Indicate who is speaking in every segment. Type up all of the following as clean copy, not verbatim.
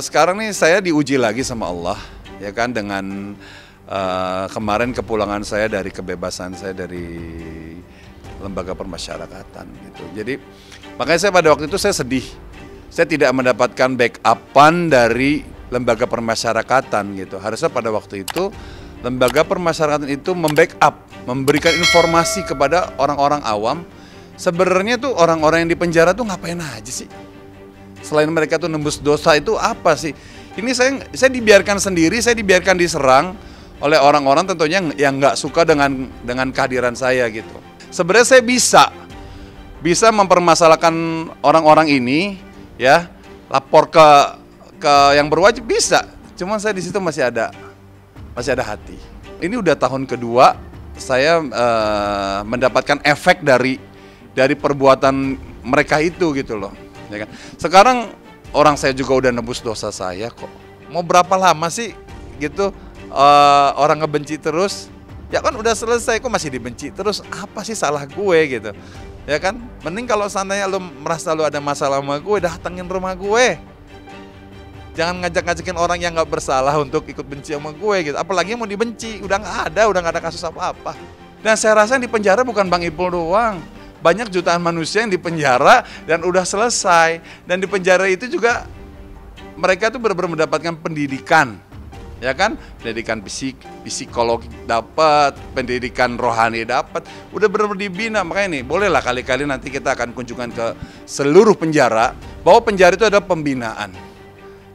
Speaker 1: sekarang nih saya diuji lagi sama Allah, ya kan, dengan kemarin kepulangan saya dari kebebasan saya dari lembaga permasyarakatan gitu. Jadi makanya saya pada waktu itu saya sedih. Saya tidak mendapatkan backup-an dari lembaga permasyarakatan gitu. Harusnya pada waktu itu lembaga permasyarakatan itu membackup, memberikan informasi kepada orang-orang awam. Sebenarnya tuh orang-orang yang di penjara tuh ngapain aja sih? Selain mereka tuh nembus dosa itu apa sih? Ini saya dibiarkan sendiri, saya dibiarkan diserang oleh orang-orang tentunya yang nggak suka dengan kehadiran saya gitu. Sebenarnya saya bisa mempermasalahkan orang-orang ini, ya, lapor ke yang berwajib bisa. Cuman saya di situ masih ada hati. Ini udah tahun kedua saya mendapatkan efek dari perbuatan mereka itu gitu loh. Ya kan? Sekarang orang saya juga udah nebus dosa saya kok. Mau berapa lama sih gitu orang ngebenci terus? Ya kan udah selesai, kok masih dibenci terus, apa sih salah gue gitu, ya kan? Mending kalau seandainya lu merasa lu ada masalah sama gue, datengin rumah gue. Jangan ngajak-ngajakin orang yang nggak bersalah untuk ikut benci sama gue gitu. Apalagi mau dibenci, udah nggak ada kasus apa-apa. Dan saya rasa yang di penjara bukan Bang Ipul doang, banyak jutaan manusia yang di penjara dan udah selesai. Dan di penjara itu juga mereka tuh benar-benar mendapatkan pendidikan. Ya kan, pendidikan psikologi dapat, pendidikan rohani dapat, udah benar-benar dibina. Makanya nih, bolehlah kali-kali nanti kita akan kunjungan ke seluruh penjara, bahwa penjara itu ada pembinaan.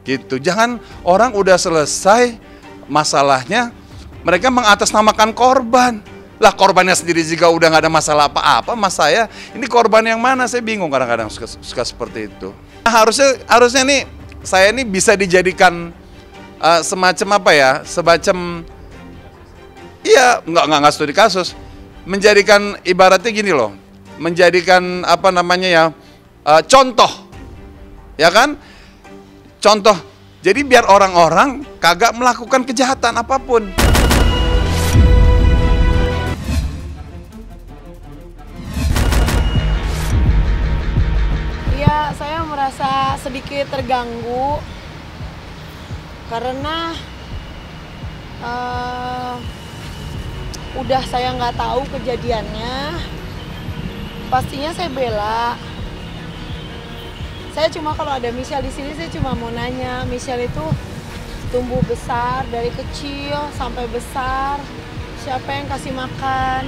Speaker 1: Gitu. Jangan orang udah selesai masalahnya, mereka mengatasnamakan korban. Lah korbannya sendiri juga udah nggak ada masalah apa-apa, mas saya ini korban yang mana? Saya bingung kadang-kadang suka seperti itu. Nah, harusnya nih saya ini bisa dijadikan semacam apa ya, iya nggak studi kasus, menjadikan ibaratnya gini loh, menjadikan apa namanya ya, contoh, ya kan, contoh. Jadi biar orang-orang kagak melakukan kejahatan apapun.
Speaker 2: Iya, saya merasa sedikit terganggu. Karena udah saya nggak tahu kejadiannya, pastinya saya bela. Saya cuma kalau ada Michelle di sini, saya cuma mau nanya, Michelle itu tumbuh besar dari kecil sampai besar, siapa yang kasih makan?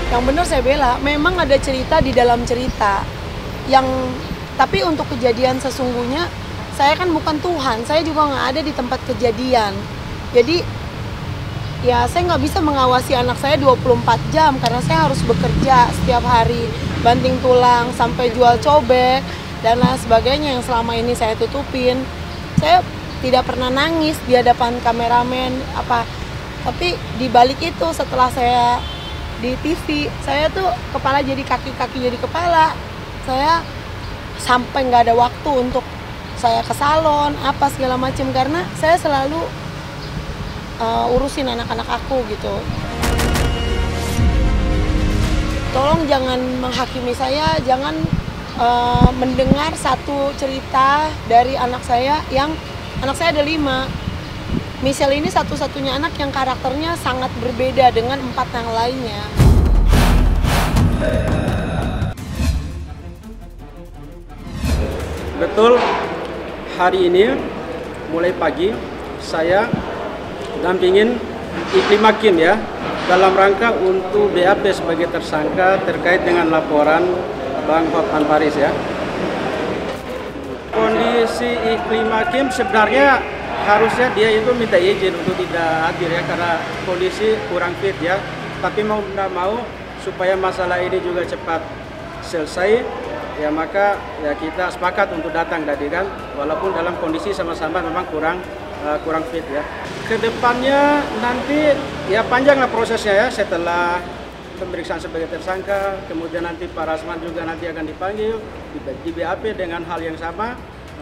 Speaker 2: Yang benar saya bela. Memang ada cerita di dalam cerita tapi untuk kejadian sesungguhnya, saya kan bukan Tuhan, saya juga nggak ada di tempat kejadian. Jadi, ya saya nggak bisa mengawasi anak saya 24 jam, karena saya harus bekerja setiap hari, banting tulang, sampai jual cobek, dan lain sebagainya yang selama ini saya tutupin. Saya tidak pernah nangis di hadapan kameramen, tapi di balik itu setelah saya di TV, saya tuh kepala jadi kaki jadi kepala. Saya sampai nggak ada waktu untuk saya ke salon apa segala macam, karena saya selalu urusin anak-anak aku gitu. Tolong jangan menghakimi saya, jangan mendengar satu cerita dari anak saya ada 5. Michelle ini satu-satunya anak yang karakternya sangat berbeda dengan 4 yang lainnya.
Speaker 3: Betul, hari ini mulai pagi saya dampingin Iklim Hakim ya, dalam rangka untuk BAP sebagai tersangka terkait dengan laporan Bang Hotman Paris ya. Kondisi Iklim Hakim sebenarnya harusnya dia itu minta izin untuk tidak hadir ya, karena kondisi kurang fit ya. Tapi mau tidak mau supaya masalah ini juga cepat selesai, ya maka ya kita sepakat untuk datang tadi kan, walaupun dalam kondisi sama-sama memang kurang fit ya. Kedepannya nanti ya panjanglah prosesnya ya, setelah pemeriksaan sebagai tersangka, kemudian nanti Pak Rasman juga nanti akan dipanggil di BAP dengan hal yang sama,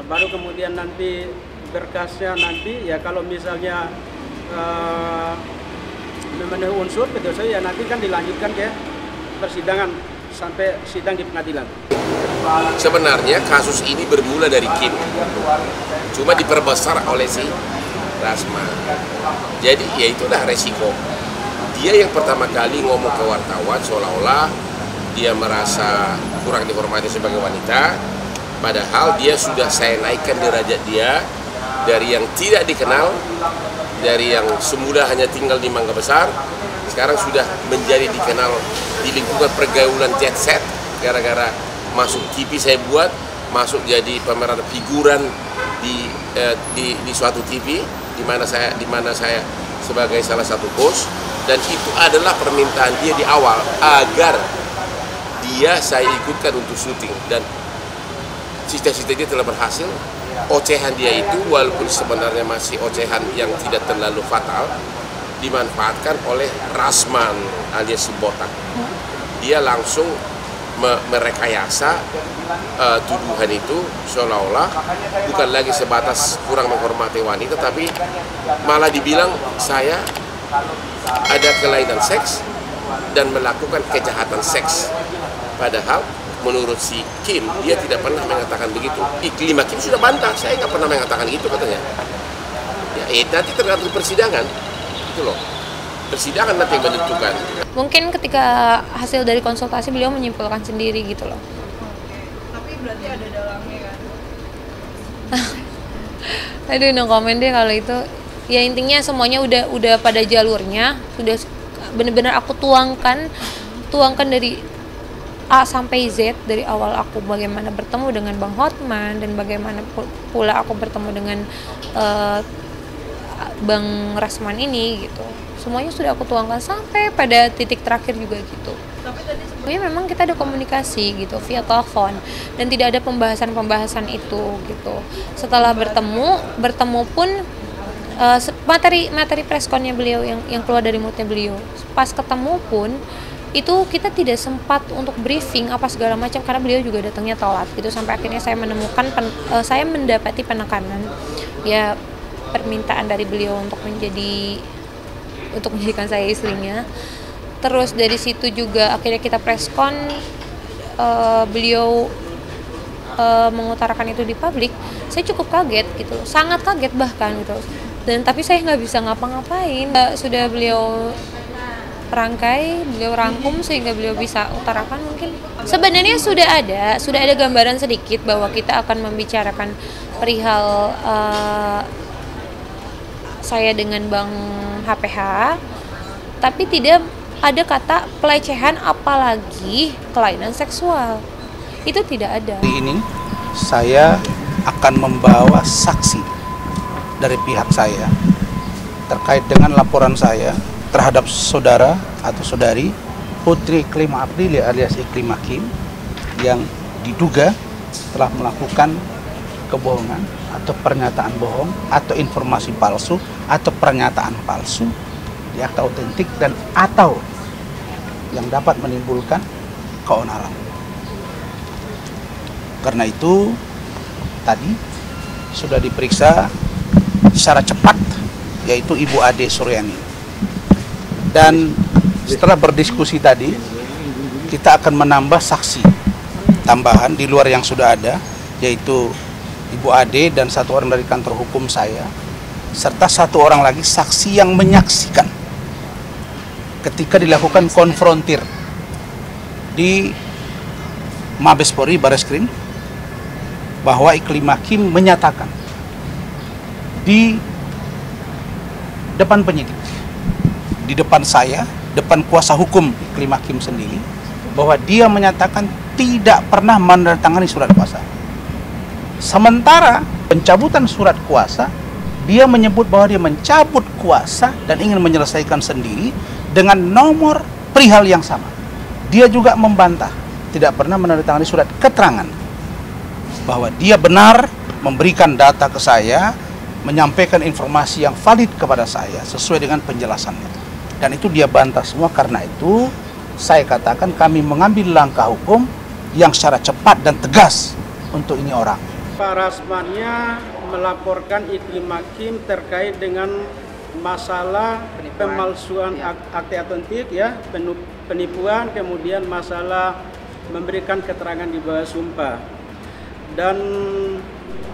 Speaker 3: baru kemudian nanti berkasnya nanti ya kalau misalnya memenuhi unsur betul saja ya nanti kan dilanjutkan ke persidangan sampai sidang di pengadilan.
Speaker 4: Sebenarnya kasus ini bermula dari Kim, cuma diperbesar oleh si Rasman. Jadi ya itulah resiko. Dia yang pertama kali ngomong ke wartawan seolah-olah dia merasa kurang dihormati sebagai wanita, padahal dia sudah saya naikkan derajat dia dari yang tidak dikenal, dari yang semula hanya tinggal di Mangga Besar, sekarang sudah menjadi dikenal di lingkungan pergaulan jet set gara-gara masuk TV saya buat, masuk jadi pemeran figuran di suatu TV di mana saya sebagai salah satu host, dan itu adalah permintaan dia di awal agar dia saya ikutkan untuk syuting, dan cita-cita dia telah berhasil. Ocehan dia itu walaupun sebenarnya masih ocehan yang tidak terlalu fatal, dimanfaatkan oleh Rasman alias si botak. Dia langsung merekayasa tuduhan itu seolah-olah bukan lagi sebatas kurang menghormati wanita, tapi malah dibilang saya ada kelainan seks dan melakukan kejahatan seks. Padahal menurut si Kim, dia tidak pernah mengatakan begitu. Iklim Hakim sudah bantah, saya nggak pernah mengatakan gitu katanya. Ya, nanti tergantung persidangan, itu loh. Persidangan nanti yang menentukan.
Speaker 5: Mungkin ketika hasil dari konsultasi beliau menyimpulkan sendiri gitu loh.
Speaker 6: Tapi berarti ada dalangnya kan?
Speaker 5: Aduh, no comment deh kalau itu. Ya intinya semuanya udah pada jalurnya, sudah benar-benar aku tuangkan dari A sampai Z, dari awal aku bagaimana bertemu dengan Bang Hotman dan bagaimana pula aku bertemu dengan Bang Rasman ini gitu. Semuanya sudah aku tuangkan sampai pada titik terakhir juga gitu.
Speaker 6: Tapi tadi
Speaker 5: sebenarnya memang kita ada komunikasi gitu via telepon dan tidak ada pembahasan itu gitu. Setelah bertemu pun materi preskonnya beliau yang keluar dari mulutnya beliau, pas ketemu pun itu kita tidak sempat untuk briefing apa segala macam karena beliau juga datangnya telat gitu, sampai akhirnya saya mendapati penekanan ya, permintaan dari beliau untuk menjadikan saya istrinya. Terus dari situ juga akhirnya kita preskon, beliau mengutarakan itu di publik. Saya cukup kaget gitu, sangat kaget bahkan gitu. Dan tapi saya nggak bisa ngapa-ngapain. Sudah beliau rangkai, beliau rangkum sehingga beliau bisa utarakan mungkin. Sebenarnya sudah ada gambaran sedikit bahwa kita akan membicarakan perihal saya dengan Bang HPH, tapi tidak ada kata pelecehan apalagi kelainan seksual. Itu tidak ada.
Speaker 7: Hari ini saya akan membawa saksi dari pihak saya terkait dengan laporan saya terhadap saudara atau saudari Putri Iklima Aprilia alias Iklim Hakim yang diduga telah melakukan kebohongan atau pernyataan bohong atau informasi palsu atau pernyataan palsu di akta otentik dan atau yang dapat menimbulkan keonaran. Karena itu tadi sudah diperiksa secara cepat yaitu Ibu Ade Suryani, dan setelah berdiskusi tadi kita akan menambah saksi tambahan di luar yang sudah ada, yaitu Ibu Ade dan satu orang dari kantor hukum saya serta satu orang lagi saksi yang menyaksikan ketika dilakukan konfrontir di Mabes Polri Bareskrim bahwa Iklim Hakim menyatakan di depan penyidik, di depan saya, depan kuasa hukum Iklim Hakim sendiri, bahwa dia menyatakan tidak pernah menandatangani surat kuasa. Sementara pencabutan surat kuasa, dia menyebut bahwa dia mencabut kuasa dan ingin menyelesaikan sendiri dengan nomor perihal yang sama. Dia juga membantah tidak pernah menandatangani surat keterangan bahwa dia benar memberikan data ke saya, menyampaikan informasi yang valid kepada saya sesuai dengan penjelasannya, dan itu dia bantah semua. Karena itu saya katakan kami mengambil langkah hukum yang secara cepat dan tegas untuk ini orang.
Speaker 3: Pak Rasmannya melaporkan Iklim Hakim terkait dengan masalah pemalsuan akte otentik ya, penipuan, kemudian masalah memberikan keterangan di bawah sumpah. Dan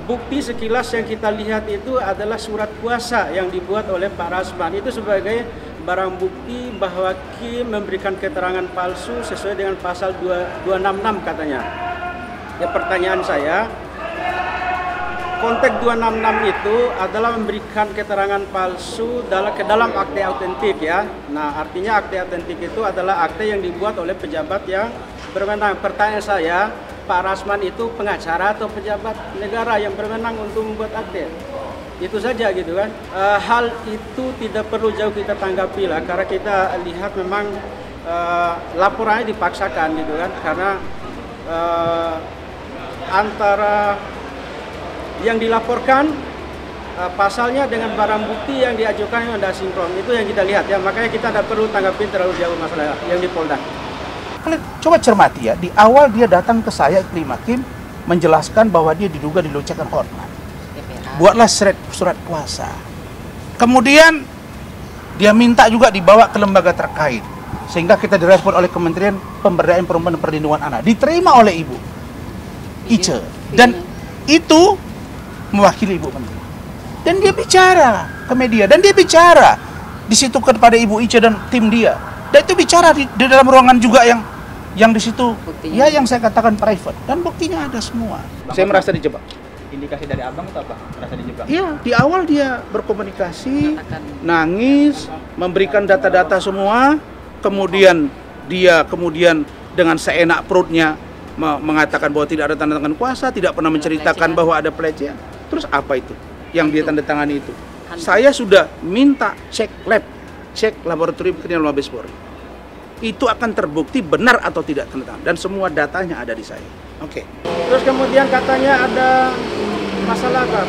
Speaker 3: bukti sekilas yang kita lihat itu adalah surat kuasa yang dibuat oleh Pak Rasman. Itu sebagai barang bukti bahwa Kim memberikan keterangan palsu sesuai dengan pasal 266 katanya. Ya, pertanyaan saya, konteks 266 itu adalah memberikan keterangan palsu ke dalam akte autentik ya. Nah, artinya akte autentik itu adalah akte yang dibuat oleh pejabat yang berwenang. Pertanyaan saya, Pak Rasman itu pengacara atau pejabat negara yang berwenang untuk membuat akte? Itu saja gitu kan. Hal itu tidak perlu jauh kita tanggapi lah, karena kita lihat memang laporannya dipaksakan gitu kan, karena antara yang dilaporkan pasalnya dengan barang bukti yang diajukan yang tidak sinkron. Itu yang kita lihat ya, makanya kita tidak perlu tanggapi terlalu jauh masalah yang di Polda.
Speaker 7: Kalian coba cermati ya, di awal dia datang ke saya, Ikrimah Kim, menjelaskan bahwa dia diduga dilecehkan hormat. Buatlah surat kuasa. Kemudian dia minta juga dibawa ke lembaga terkait, sehingga kita direspon oleh Kementerian Pemberdayaan Perempuan dan Perlindungan Anak, diterima oleh Ibu Ice, dan itu mewakili Ibu Menteri. Dan dia bicara ke media, dan dia bicara di situ kepada Ibu Ice dan tim dia. Dan itu bicara di dalam ruangan juga yang di situ, ya yang saya katakan private, dan buktinya ada semua. Saya merasa dijebak.
Speaker 8: Indikasi dari abang itu apa? Merasa dijebak?
Speaker 7: Iya, di awal dia berkomunikasi, nangis, memberikan data-data semua, kemudian dia dengan seenak perutnya mengatakan bahwa tidak ada tanda tangan kuasa, tidak pernah menceritakan bahwa ada pelecehan. Terus apa itu yang dia tanda tangani itu? Saya sudah minta cek lab, cek laboratorium kriminal Mabes Polri. Itu akan terbukti benar atau tidak tanda tangan, dan semua datanya ada di saya. Oke.
Speaker 3: Terus kemudian katanya ada masalah apa?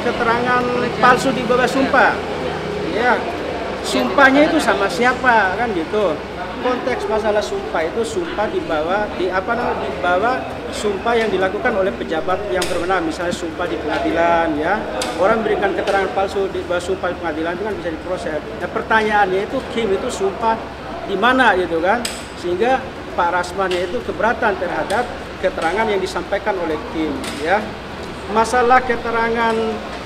Speaker 3: Keterangan palsu di bawah sumpah. Ya, sumpahnya itu sama siapa kan gitu. Konteks masalah sumpah itu sumpah di bawah sumpah yang dilakukan oleh pejabat yang berwenang, misalnya sumpah di pengadilan ya. Orang memberikan keterangan palsu di bawah sumpah di pengadilan itu kan bisa diproses. Nah, pertanyaannya itu Kim itu sumpah di mana gitu kan? Sehingga Pak Rasmannya itu keberatan terhadap keterangan yang disampaikan oleh Kim ya. Masalah keterangan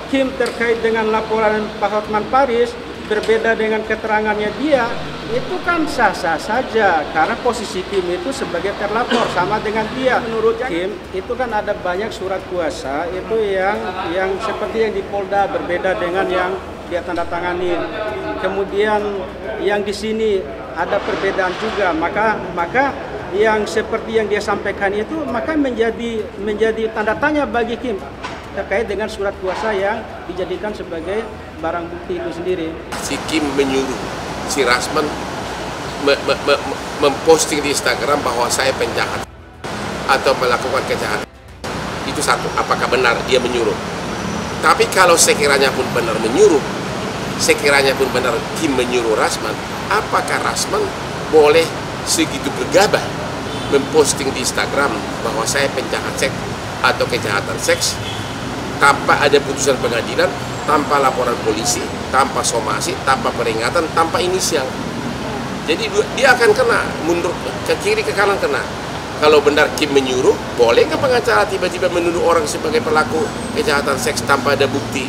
Speaker 3: Kim terkait dengan laporan Pak Hotman Paris berbeda dengan keterangannya dia, itu kan sah-sah saja karena posisi Kim itu sebagai terlapor sama dengan dia. Menurut Kim itu kan ada banyak surat kuasa itu yang seperti yang di Polda berbeda dengan yang dia tanda tangani. Kemudian yang di sini ada perbedaan juga, maka yang seperti yang dia sampaikan itu maka menjadi tanda tanya bagi Kim terkait dengan surat kuasa yang dijadikan sebagai barang bukti itu sendiri.
Speaker 4: Si Kim menyuruh si Rasman memposting di Instagram bahwa saya penjahat atau melakukan kejahatan. Itu satu, apakah benar dia menyuruh? Tapi kalau sekiranya pun benar menyuruh, sekiranya pun benar Kim menyuruh Rasman, apakah Rasman boleh segitu gegabah memposting di Instagram bahwa saya penjahat seks atau kejahatan seks tanpa ada putusan pengadilan, tanpa laporan polisi, tanpa somasi, tanpa peringatan, tanpa inisial? Jadi dia akan kena, mundur ke kiri ke kanan kena. Kalau benar Kim menyuruh, boleh nggak pengacara tiba-tiba menuduh orang sebagai pelaku kejahatan seks tanpa ada bukti?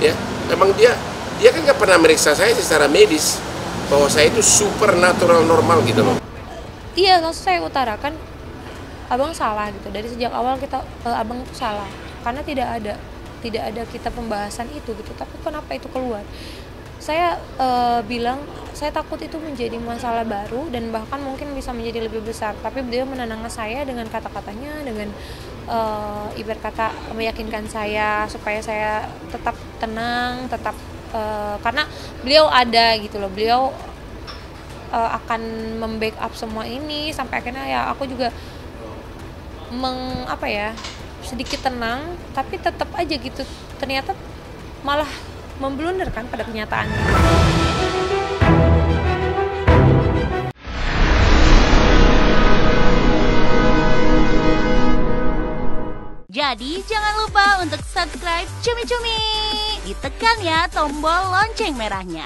Speaker 4: Ya, memang dia kan nggak pernah meriksa saya secara medis bahwa saya itu supernatural normal gitu loh.
Speaker 5: Iya, langsung saya utarakan, abang salah gitu. Dari sejak awal abang tuh salah, karena tidak ada kita pembahasan itu gitu. Tapi kenapa itu keluar? Saya bilang saya takut itu menjadi masalah baru dan bahkan mungkin bisa menjadi lebih besar. Tapi beliau menenangkan saya dengan kata-katanya, dengan ibarat kata meyakinkan saya supaya saya tetap tenang, tetap karena beliau ada gitu loh. Beliau akan membackup semua ini sampai akhirnya ya aku juga sedikit tenang, tapi tetap aja gitu ternyata malah memblunder kan pada kenyataannya.
Speaker 9: Jadi jangan lupa untuk subscribe Cumi Cumi. Ditekan ya tombol lonceng merahnya.